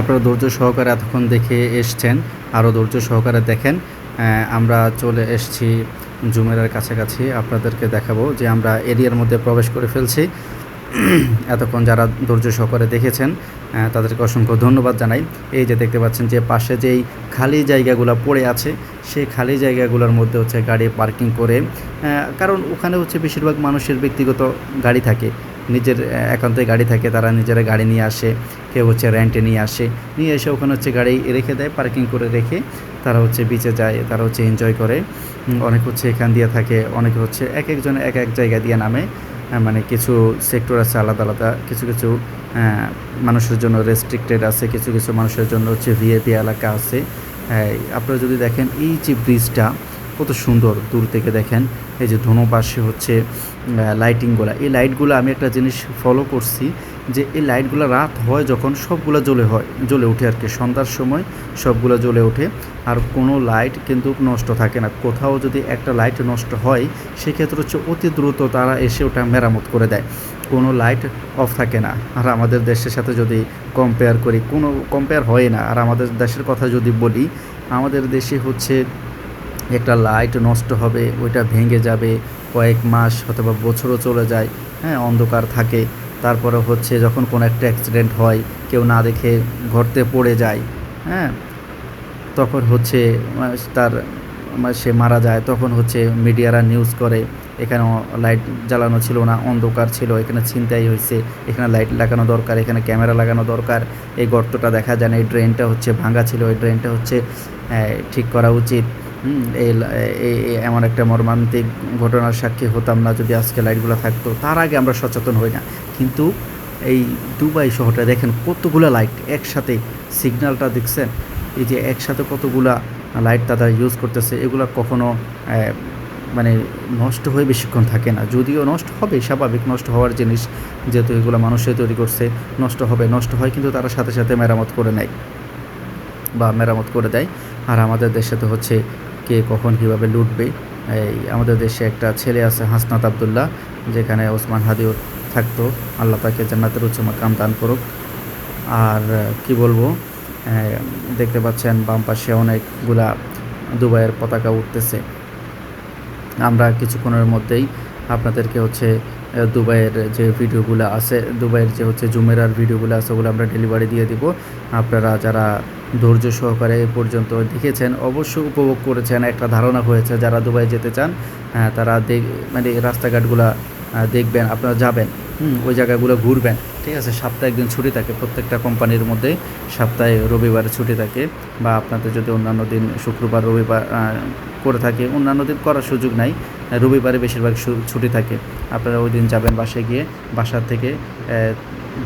আপনারা ধৈর্য সহকারে এতক্ষণ দেখে এসছেন, আরও ধৈর্য সহকারে দেখেন। আমরা চলে এসেছি জুমেরার কাছাকাছি। আপনাদেরকে দেখাবো যে আমরা এরিয়ার মধ্যে প্রবেশ করে ফেলছি। এতক্ষণ যারা ধৈর্য সহকারে দেখেছেন তাদেরকে অসংখ্য ধন্যবাদ জানাই। এই যে দেখতে পাচ্ছেন যে পাশে যেই খালি জায়গাগুলো পড়ে আছে, সেই খালি জায়গাগুলোর মধ্যে হচ্ছে গাড়ি পার্কিং করে, কারণ ওখানে হচ্ছে বেশিরভাগ মানুষের ব্যক্তিগত গাড়ি থাকে, নিজের একান্তে গাড়ি থাকে, তারা নিজেরা গাড়ি নিয়ে আসে, কেউ হচ্ছে রেন্টে নিয়ে আসে, নিয়ে এসে ওখানে হচ্ছে গাড়ি রেখে দেয়, পার্কিং করে রেখে তারা হচ্ছে বিচে যায়, তারা হচ্ছে এনজয় করে। অনেক হচ্ছে এখান দিয়ে থাকে, অনেকে হচ্ছে এক একজন এক এক জায়গা দিয়ে নামে। মানে কিছু সেক্টর আছে আলাদা আলাদা, কিছু কিছু মানুষের জন্য রেস্ট্রিক্টেড আছে, কিছু কিছু মানুষের জন্য হচ্ছে ভিআইপি এলাকা আছে। আপনারা যদি দেখেন এই যে ব্রিজটা কত সুন্দর দূর থেকে দেখেন, এই যে দোনো পাশে হচ্ছে লাইটিংগুলো, এই লাইটগুলো আমি একটা জিনিস ফলো করছি যে এই লাইটগুলো রাত হয় যখন সবগুলো জ্বলে ওঠে আর কি, সন্ধ্যার সময় সবগুলো জ্বলে ওঠে, আর কোনো লাইট কিন্তু নষ্ট থাকে না। কোথাও যদি একটা লাইট নষ্ট হয় সেক্ষেত্রে হচ্ছে অতি দ্রুত তারা এসে ওটা মেরামত করে দেয়, কোনো লাইট অফ থাকে না। আর আমাদের দেশের সাথে যদি কম্পেয়ার করি, কোনো কম্পেয়ার হয় না। আর আমাদের দেশের কথা যদি বলি, আমাদের দেশে হচ্ছে একটা লাইট নষ্ট হবে, ওইটা ভেঙে যাবে, কয়েক মাস অথবা বছরও চলে যায়, অন্ধকার থাকে। তারপরে হচ্ছে যখন কোনো একটা অ্যাক্সিডেন্ট হয়, কেউ না দেখে গর্তে পড়ে যায়, হ্যাঁ, তখন হচ্ছে তার সে মারা যায়, তখন হচ্ছে মিডিয়ারা নিউজ করে এখানে লাইট জ্বালানো ছিল না, অন্ধকার ছিল, এখানে ছিনতাই হয়েছে, এখানে লাইট লাগানো দরকার, এখানে ক্যামেরা লাগানো দরকার, এই গর্তটা দেখা যায় না, এই ড্রেনটা হচ্ছে ভাঙা ছিল, এই ড্রেনটা হচ্ছে ঠিক করা উচিত। এই এমন একটা মর্মান্তিক ঘটনার সাক্ষী হতাম না যদি আজকে লাইটগুলো থাকতো। তার আগে আমরা সচেতন হই না। কিন্তু এই দুবাই শহরটা দেখেন কতগুলো লাইট একসাথে, সিগন্যালটা দেখছেন, এই যে একসাথে কতগুলা লাইট তারা ইউজ করতেছে, এগুলো কখনো মানে নষ্ট হয়ে বেশিক্ষণ থাকে না। যদিও নষ্ট হবে, স্বাভাবিক, নষ্ট হওয়ার জিনিস, যেহেতু এগুলো মানুষই তৈরি করছে, নষ্ট হবে, নষ্ট হয়, কিন্তু তারা সাথে সাথে মেরামত করে নেয় বা মেরামত করে দেয়। আর আমাদের দেশে তো হচ্ছে কে কখন কীভাবে লুটবে। এই আমাদের দেশে একটা ছেলে আছে হাসনাত আবদুল্লাহ, যেখানে ওসমান হাদিও থাকতো, আল্লাহ তাকে জান্নাতের উচ্চ মাকাম দান করুক। আর কি বলবো, দেখতে পাচ্ছেন বাম পাশে অনেকগুলা দুবাইয়ের পতাকা উঠতেছে। আমরা কিছুক্ষণের মধ্যেই আপনাদেরকে হচ্ছে দুবাইয়ের যে ভিডিওগুলো আছে, দুবাইয়ের যে হচ্ছে জুমেরার ভিডিওগুলো আছে, ওগুলো আমরা ডেলিভারি দিয়ে দিব। আপনারা যারা ধৈর্য সহকারে এ পর্যন্ত দেখেছেন, অবশ্যই উপভোগ করেছেন, একটা ধারণা হয়েছে। যারা দুবাই যেতে চান তারা মানে রাস্তাঘাটগুলো দেখবেন, আপনারা যাবেন, ওই জায়গাগুলো ঘুরবেন, ঠিক আছে। সপ্তাহে একদিন ছুটি থাকে প্রত্যেকটা কোম্পানির মধ্যে, সপ্তাহে রবিবারে ছুটি থাকে, বা আপনাদের যদি অন্যান্য দিন শুক্রবার রবিবার করে থাকে, অন্যান্য দিন করার সুযোগ নাই, রবিবারে বেশিরভাগ ছুটি থাকে। আপনারা ওই দিন যাবেন, বাসায় গিয়ে বাসার থেকে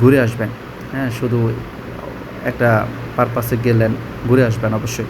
ঘুরে আসবেন, শুধু একটা পারপাসে গেলেন, ঘুরে আসবেন অবশ্যই।